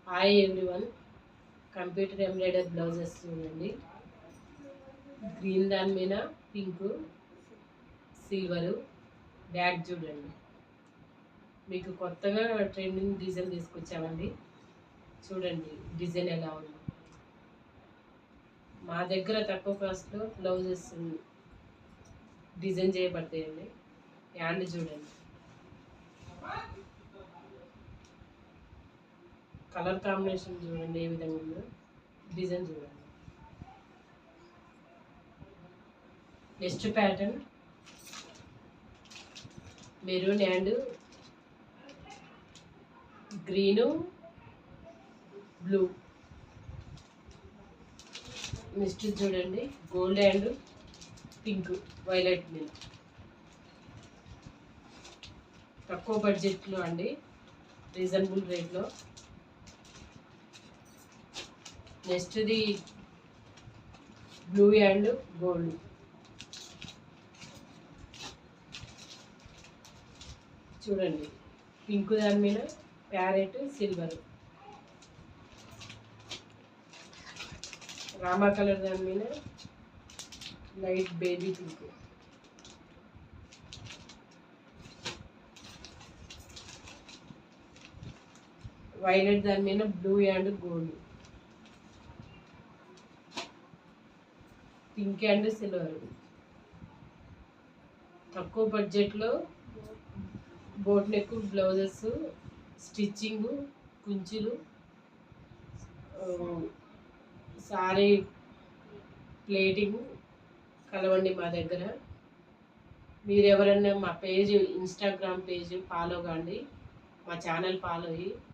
Hi everyone, computer embroidery blouses చూడండి. Green దాని మీద పింక్, సిల్వరు బ్యాక్ చూడండి. మీకు కొత్తగా ట్రెండింగ్ డిజైన్ తీసుకొచ్చామండి. చూడండి డిజైన్ ఎలా ఉంది. మా దగ్గర తక్కువ కాస్ట్లో బ్లౌజెస్ డిజైన్ చేయబడతాయండి. హ్యాండ్ చూడండి, కలర్ కాంబినేషన్ చూడండి ఏ విధంగా ఉందో. డిజైన్ చూడండి. Next pattern maroon and green blue. Next చూడండి గోల్డ్ అండ్ పింక్ వైలెట్ మీద. తక్కువ బడ్జెట్లో అండి, రీజనబుల్ రేట్లో. నెక్స్ట్ది బ్లూ అండ్ గోల్డ్. చూడండి పింక్ దాని మీద ప్యారెట్ సిల్వర్. రామా కలర్ దాని మీద లైట్ బేబీ పింక్. వైలెట్ దాని మీద blue and gold. Pink and silver. తక్కువ బడ్జెట్లో బోట్ నెక్ బ్లౌజెస్ స్టిచ్చింగ్, కుంచులు, సారీ ప్లేటింగ్ కలవండి మా దగ్గర. మీరు ఎవరైనా మా పేజ్ ఇన్స్టాగ్రామ్ పేజ్ ఫాలో కాండి, మా ఛానల్ ఫాలో అయ్యి